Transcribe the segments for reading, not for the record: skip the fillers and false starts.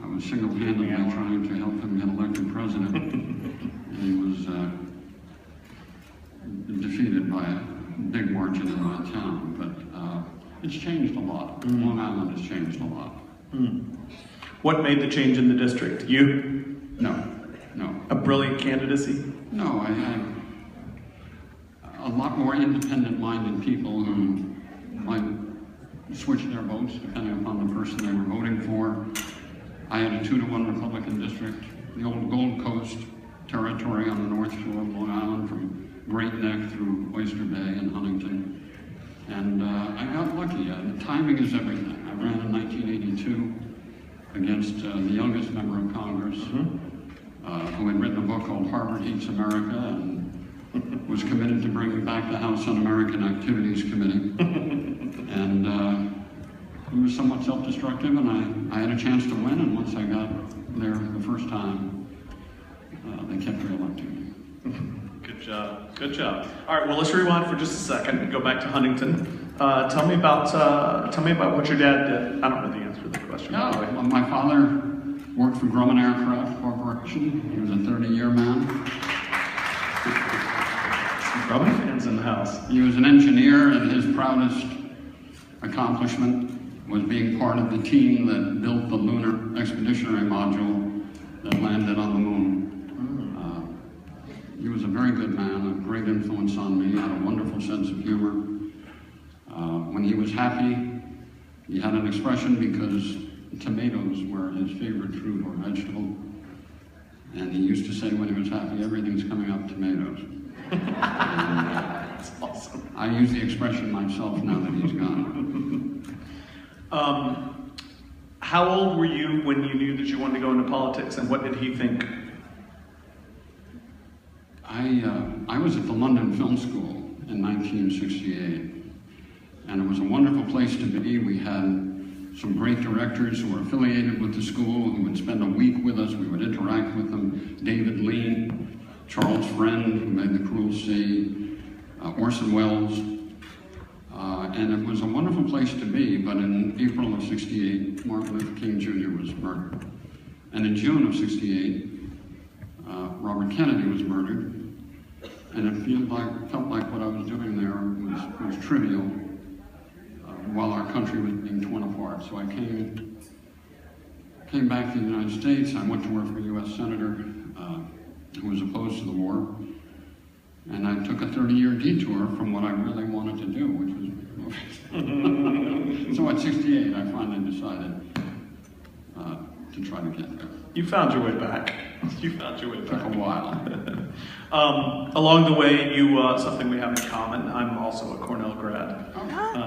I was single-handedly trying to help him get elected president. And he was defeated by a big margin in my town. But it's changed a lot. Long Island has changed a lot. What made the change in the district? You? No. A brilliant candidacy? No, I had a lot more independent-minded people who might switch their votes depending upon the person they were voting for. I had a 2-to-1 Republican district, the old Gold Coast territory on the North Shore of Long Island, from Great Neck through Oyster Bay and Huntington. And I got lucky. The timing is everything. I ran in 1982 against the youngest member of Congress, who had written a book called Harvard Hates America and was committed to bringing back the House Un-American Activities Committee. And he was somewhat self-destructive, and I had a chance to win, and once I got there the first time, they kept re-electing me. Good job, good job. All right, well, let's rewind for just a second and go back to Huntington. Tell me about what your dad did. I don't know the answer to the question. Yeah, well, my father worked for Grumman Aircraft Corporation. He was a 30-year man. Some Grumman fans in the house. He was an engineer, and his proudest accomplishment was being part of the team that built the lunar expeditionary module that landed on the moon. He was a very good man, a great influence on me, had a wonderful sense of humor. When he was happy, he had an expression because tomatoes were his favorite fruit or vegetable. And he used to say when he was happy, everything's coming up tomatoes. That's awesome. I use the expression myself now that he's gone. How old were you when you knew that you wanted to go into politics, and what did he think? I was at the London Film School in 1968, and it was a wonderful place to be. We had some great directors who were affiliated with the school who would spend a week with us. We would interact with them. David Lean, Charles Friend, who made The Cruel Sea, Orson Welles. And it was a wonderful place to be, but in April of '68, Martin Luther King Jr. was murdered. And in June of '68, Robert Kennedy was murdered. And it felt like what I was doing there was trivial while our country was being torn apart. So I came back to the United States. I went to work for a U.S. Senator who was opposed to the war. And I took a 30-year detour from what I really wanted to do, which was movies. So at 68, I finally decided to try to get there. You found your way back. You found your way back. Took a while. Along the way, something we have in common. I'm also a Cornell grad.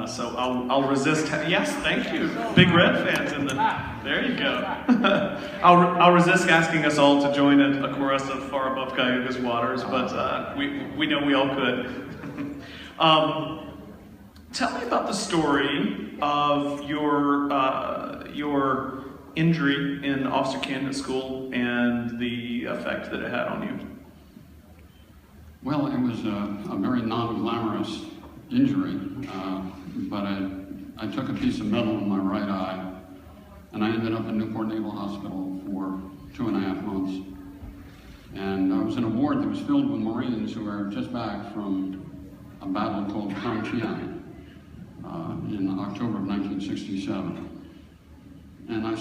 So I'll resist. Yes, thank you. Big Red fans in the. There you go. I'll resist asking us all to join a chorus of Far Above Cuyahoga's Waters, but we know we all could. Tell me about the story of your injury in officer candidate school and the effect that it had on you. Well, it was a very non-glamorous injury, but I took a piece of metal in my right eye, and I ended up in Newport Naval Hospital for 2.5 months. And I was in a ward that was filled with Marines who were just back from a battle called Compiègne in October of 1967. And I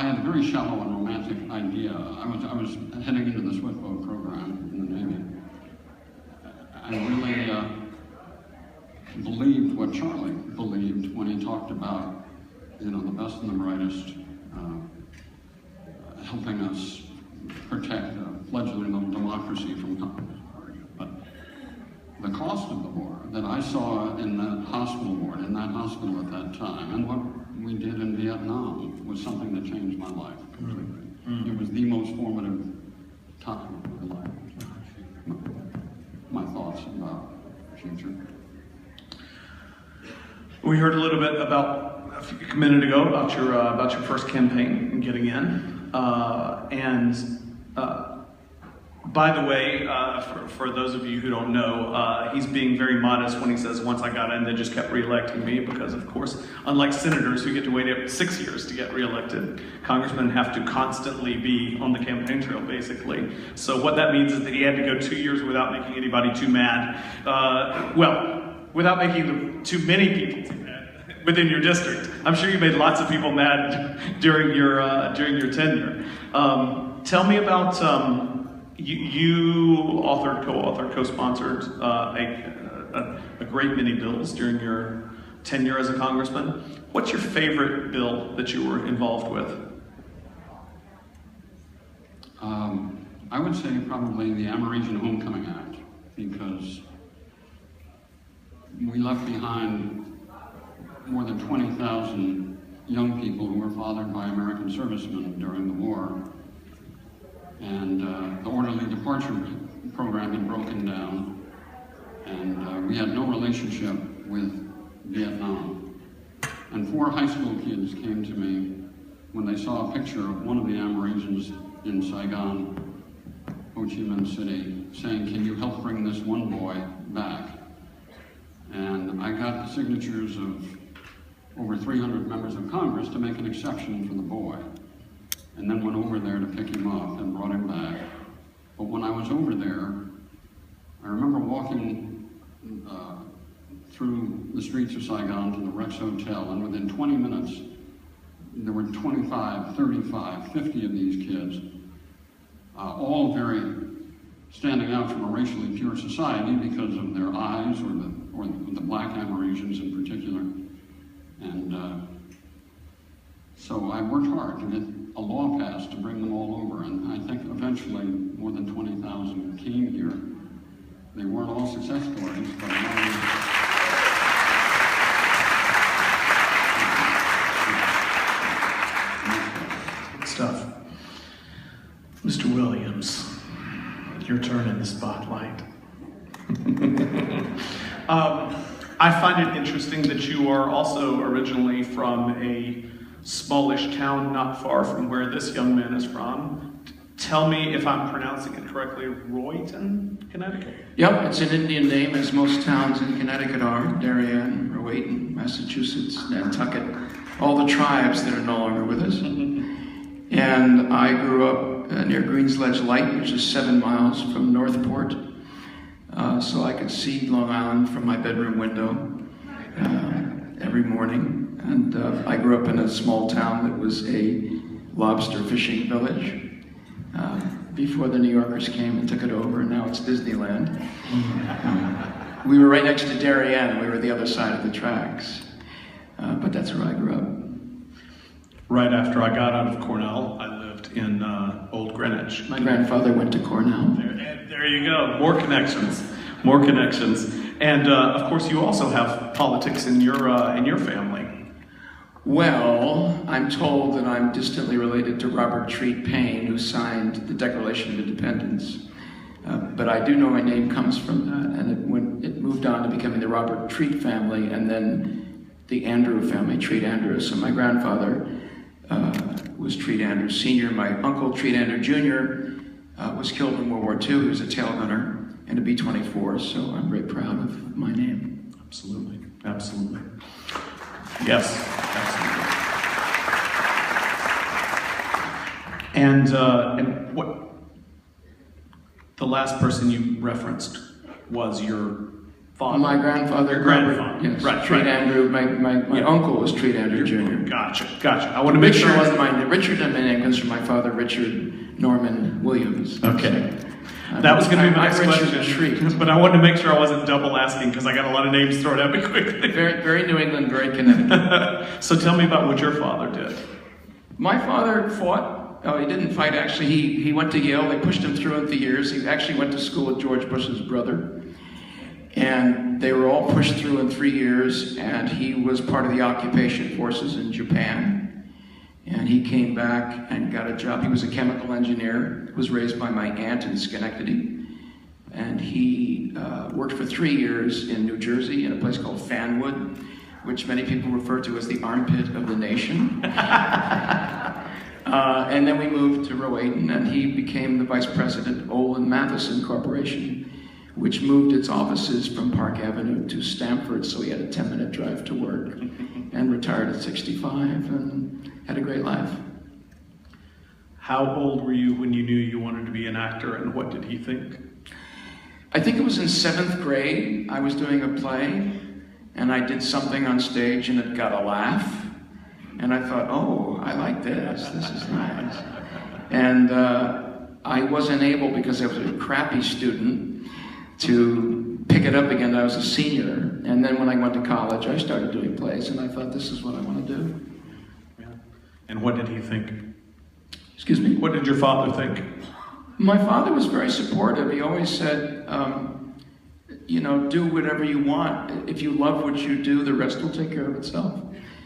had a very shallow and romantic idea. I was heading into the swift boat program in the Navy. I really believed what Charlie believed when he talked about, the best and the brightest helping us protect a fledgling little democracy from communism. But the cost of the war that I saw in that hospital ward, in that hospital at that time, and what we did in Vietnam was something that changed my life completely. It was the most formative time of my life. My thoughts about the future. We heard a little bit a minute ago about your first campaign and getting in, By the way, for those of you who don't know, he's being very modest when he says, once I got in, they just kept reelecting me because, of course, unlike senators who get to wait 6 years to get reelected, congressmen have to constantly be on the campaign trail, basically. So what that means is that he had to go 2 years without making anybody too mad. Without making too many people too mad within your district. I'm sure you made lots of people mad during your tenure. Tell me about... You authored, co-authored, co-sponsored a great many bills during your tenure as a congressman. What's your favorite bill that you were involved with? I would say probably the Amerasian Homecoming Act, because we left behind more than 20,000 young people who were fathered by American servicemen during the war. And the orderly departure program had broken down, and we had no relationship with Vietnam. And 4 high school kids came to me when they saw a picture of one of the Amerasians in Saigon, Ho Chi Minh City, saying, "Can you help bring this one boy back?" And I got the signatures of over 300 members of Congress to make an exception for the boy. And then went over there to pick him up and brought him back. But when I was over there, I remember walking through the streets of Saigon to the Rex Hotel, and within 20 minutes, there were 25, 35, 50 of these kids, all very standing out from a racially pure society because of their eyes, or the black Amerasians in particular. And so I worked hard to get a law passed to bring them all over, and I think eventually more than 20,000 came here. They weren't all success stories, but good stuff. Mr. Williams, your turn in the spotlight. I find it interesting that you are also originally from a smallish town not far from where this young man is from. Tell me if I'm pronouncing it correctly, Royton, Connecticut? Yep, it's an Indian name, as most towns in Connecticut are. Darien, Rowayton, Massachusetts, Nantucket, all the tribes that are no longer with us. And I grew up near Greensledge Light, which is 7 miles from Northport. So I could see Long Island from my bedroom window every morning. And I grew up in a small town that was a lobster fishing village before the New Yorkers came and took it over, and now it's Disneyland. We were right next to Darien. We were the other side of the tracks. But that's where I grew up. Right after I got out of Cornell, I lived in Old Greenwich. My grandfather went to Cornell. There you go. More connections. More connections. And of course, you also have politics in your family. Well, I'm told that I'm distantly related to Robert Treat Paine, who signed the Declaration of Independence. But I do know my name comes from that, and it moved on to becoming the Robert Treat family, and then the Andrew family, Treat Andrews. So my grandfather was Treat Andrews Sr. My uncle, Treat Andrew Jr., was killed in World War II. He was a tail gunner and a B-24, so I'm very proud of my name. Absolutely, absolutely. Yes, absolutely. And what the last person you referenced was your father? My grandfather. Your grandfather. Yes, Right, Treat right. Andrew. My uncle was Treat Andrew Jr. Gotcha. I want to make sure. wasn't my name. Richard, my name comes from my father, Richard Norman Williams. Okay. That was going to be my next question, Treat. but I wanted to make sure I wasn't double asking because I got a lot of names thrown at me quickly. Very, very New England, very Connecticut. So tell me about what your father did. My father fought. Oh, he didn't fight, actually. He went to Yale. They pushed him through the years. He actually went to school with George Bush's brother. And they were all pushed through in 3 years, and he was part of the occupation forces in Japan. And he came back and got a job. He was a chemical engineer, was raised by my aunt in Schenectady. And he worked for 3 years in New Jersey in a place called Fanwood, which many people refer to as the armpit of the nation. And then we moved to Rowayton, and he became the vice president of Olin Matheson Corporation, which moved its offices from Park Avenue to Stamford, so he had a 10-minute drive to work, and retired at 65, and had a great life. How old were you when you knew you wanted to be an actor, and what did he think? I think it was in 7th grade. I was doing a play, and I did something on stage, and it got a laugh. And I thought, oh, I like this. This is nice. And I wasn't able, because I was a crappy student, to pick it up again. I was a senior. And then when I went to college, I started doing plays, and I thought, this is what I want to do. Yeah. And what did he think? Excuse me? What did your father think? My father was very supportive. He always said, you know, do whatever you want. If you love what you do, the rest will take care of itself.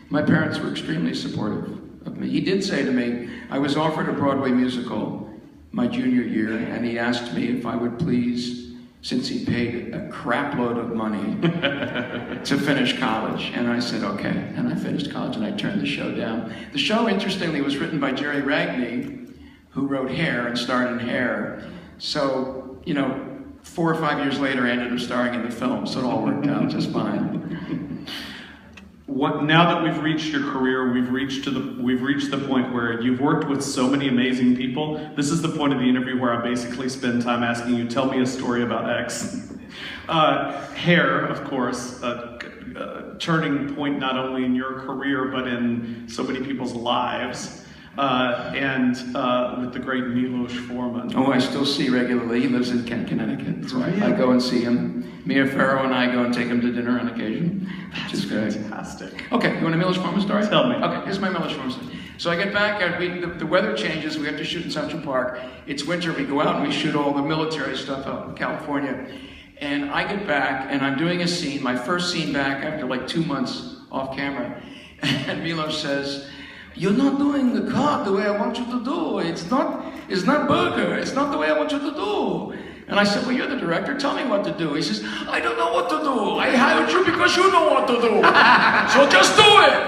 My parents were extremely supportive of me. He did say to me, I was offered a Broadway musical my junior year, and he asked me if I would please, since he paid a crap load of money to finish college. And I said, okay. And I finished college, and I turned the show down. The show, interestingly, was written by Jerry Ragney, who wrote Hair and starred in Hair. So, you know, 4 or 5 years later, I ended up starring in the film, so it all worked out just fine. Now that we've reached your career, we've reached the point where you've worked with so many amazing people. This is the point of the interview where I basically spend time asking you, tell me a story about X. Hair, of course, a turning point not only in your career, but in so many people's lives. And with the great Milos Forman. Oh, I still see regularly. He lives in Kent, Connecticut. So I go and see him. Mia Farrow and I go and take him to dinner on occasion. That's fantastic. Okay, you want a Milos Forman story? Tell me. Okay, here's my Milos Forman story. So I get back, the weather changes, we have to shoot in Central Park. It's winter, we go out and we shoot all the military stuff out in California. And I get back and I'm doing a scene, my first scene back after like 2 months off camera. And Milos says, you're not doing the cut the way I want you to do. It's not burger. It's not the way I want you to do. And I said, well, you're the director. Tell me what to do. He says, I don't know what to do. I hired you because you know what to do. So just do it.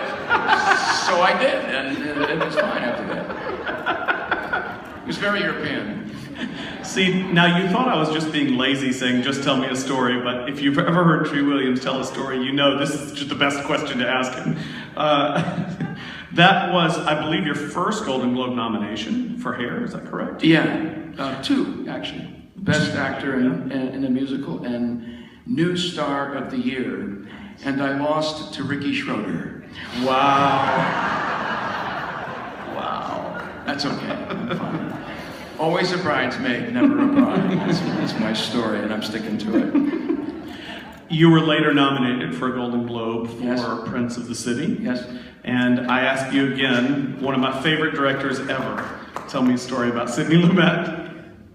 So I did, and it was fine after that. It was very European. See, now you thought I was just being lazy saying, just tell me a story, but if you've ever heard Tree Williams tell a story, you know this is just the best question to ask him. That was, I believe, your first Golden Globe nomination for Hair, is that correct? Yeah, 2, actually. Best actor in a musical and new star of the year. And I lost to Ricky Schroeder. Wow. Wow. That's okay, I'm fine. Always a bridesmaid, never a bride. That's my story, and I'm sticking to it. You were later nominated for a Golden Globe for Yes. Prince of the City. Yes. And I ask you again, one of my favorite directors ever, tell me a story about Sidney Lumet.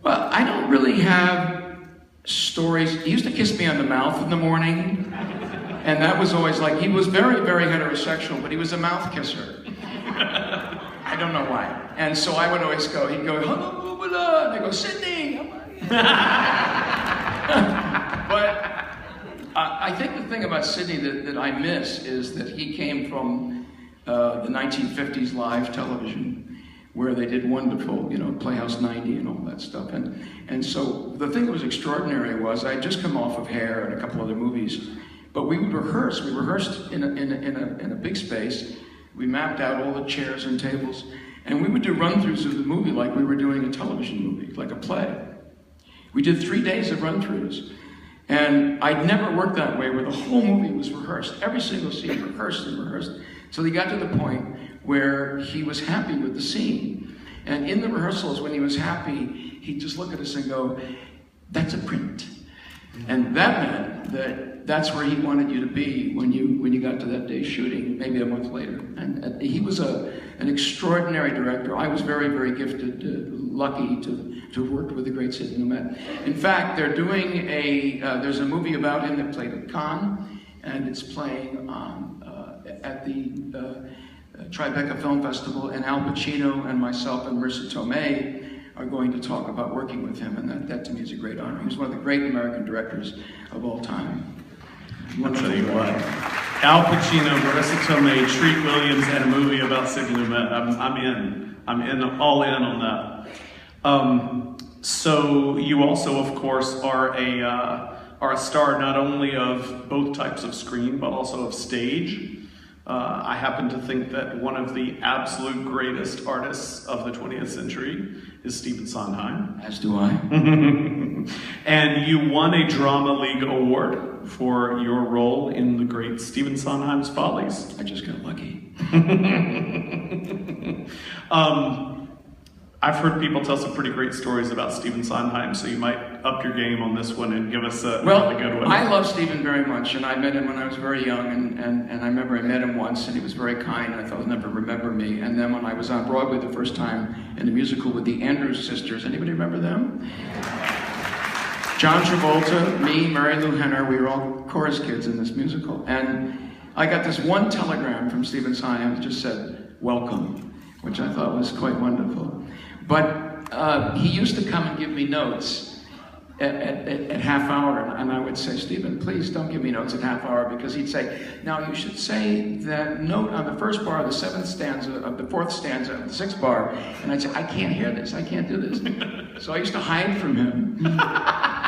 Well, I don't really have stories. He used to kiss me on the mouth in the morning, and that was always like, he was very, very heterosexual, but he was a mouth kisser. I don't know why. And so I would always go, he'd go, hello, and I go, Sidney. But I think the thing about Sidney that I miss is that he came from the 1950s live television, where they did wonderful, you know, Playhouse 90 and all that stuff. And so the thing that was extraordinary was I had just come off of Hair and a couple other movies, but we would rehearse. We rehearsed in a big space. We mapped out all the chairs and tables, and we would do run-throughs of the movie like we were doing a television movie, like a play. We did 3 days of run-throughs. And I'd never worked that way, where the whole movie was rehearsed. Every single scene rehearsed and rehearsed. So he got to the point where he was happy with the scene. And in the rehearsals, when he was happy, he'd just look at us and go, that's a print. And that meant that that's where he wanted you to be when you got to that day shooting, maybe a month later. And he was an extraordinary director. I was very, very gifted, lucky to have worked with the great Sidney Lumet. In fact, they're doing there's a movie about him that played at Cannes, and it's playing at the Tribeca Film Festival, and Al Pacino and myself and Marissa Tomei are going to talk about working with him, and that to me is a great honor. He's one of the great American directors of all time. I'll tell you what. Al Pacino, Marissa Tomei, Treat Williams, and a movie about Sidney Lumet. I'm in. I'm all in on that. So you also, of course, are a star not only of both types of screen, but also of stage. I happen to think that one of the absolute greatest artists of the 20th century is Stephen Sondheim. As do I. And you won a Drama League Award for your role in the great Stephen Sondheim's Follies. I just got lucky. I've heard people tell some pretty great stories about Stephen Sondheim, so you might up your game on this one and give us a really good one. I love Stephen very much, and I met him when I was very young, and I remember I met him once, and he was very kind, and I thought he'd never remember me. And then when I was on Broadway the first time in the musical with the Andrews Sisters, anybody remember them? John Travolta, me, Mary Lou Henner, we were all chorus kids in this musical. And I got this one telegram from Stephen Sondheim that just said, "Welcome," which I thought was quite wonderful. But he used to come and give me notes at half hour, and I would say, "Stephen, please don't give me notes at half hour," because he'd say, "Now you should say that note on the first bar of the seventh stanza of the fourth stanza of the sixth bar," and I'd say, "I can't hear this, I can't do this." So I used to hide from him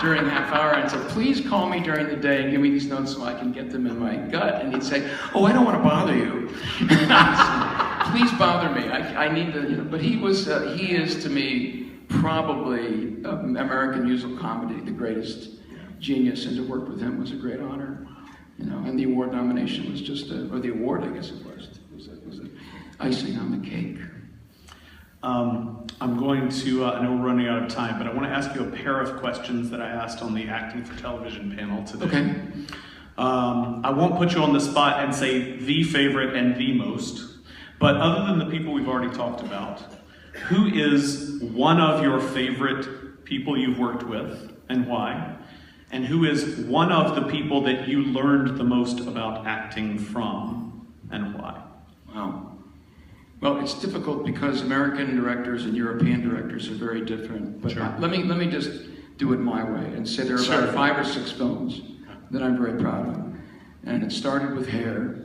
during half hour and say, "Please call me during the day and give me these notes so I can get them in my gut." And he'd say, "Oh, I don't want to bother you." Please bother me. I need to, But he is to me probably American musical comedy, the greatest genius, and to work with him was a great honor. And the award nomination was just or the award, I guess it was icing on the cake. I'm going to, I know we're running out of time, but I want to ask you a pair of questions that I asked on the Acting for Television panel today. Okay. I won't put you on the spot and say the favorite and the most. But other than the people we've already talked about, who is one of your favorite people you've worked with and why? And who is one of the people that you learned the most about acting from and why? Wow. Well, it's difficult because American directors and European directors are very different. But Sure. let me just do it my way and say there are about 5 or 6 films that I'm very proud of. And it started with Hair,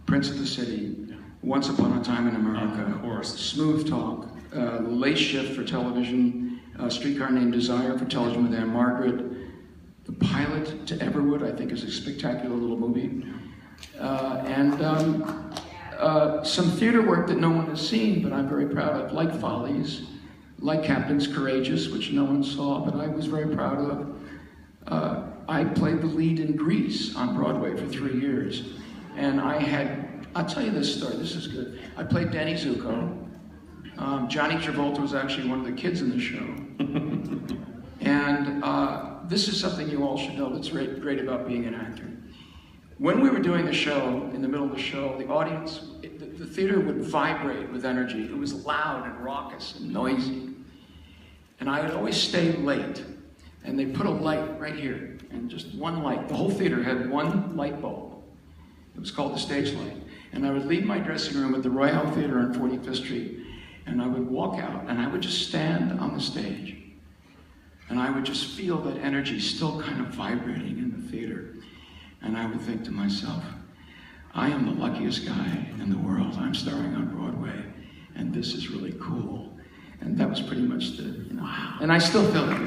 Prince of the City, Once Upon a Time in America, of course. Smooth Talk, Late Shift for television, Streetcar Named Desire for television with Anne Margaret, The Pilot to Everwood, I think is a spectacular little movie, and some theater work that no one has seen, but I'm very proud of, like Follies, like Captain's Courageous, which no one saw, but I was very proud of. I played the lead in Grease on Broadway for 3 years, and I'll tell you this story, this is good. I played Danny Zuko. Johnny Travolta was actually one of the kids in the show. And this is something you all should know that's great about being an actor. When we were doing the show, in the middle of the show, the audience, the theater would vibrate with energy. It was loud and raucous and noisy. And I would always stay late. And they put a light right here, and just one light. The whole theater had one light bulb. It was called the stage light. And I would leave my dressing room at the Royale Theater on 45th Street, and I would walk out, and I would just stand on the stage. And I would just feel that energy still kind of vibrating in the theater. And I would think to myself, I am the luckiest guy in the world. I'm starring on Broadway, and this is really cool. And that was pretty much wow. And I still feel it.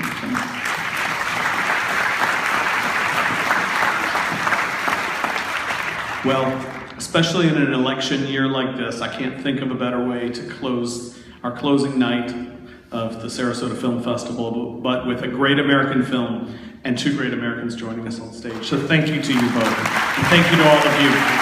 Well, especially in an election year like this, I can't think of a better way to close our closing night of the Sarasota Film Festival, but with a great American film and 2 great Americans joining us on stage. So thank you to you both, and thank you to all of you.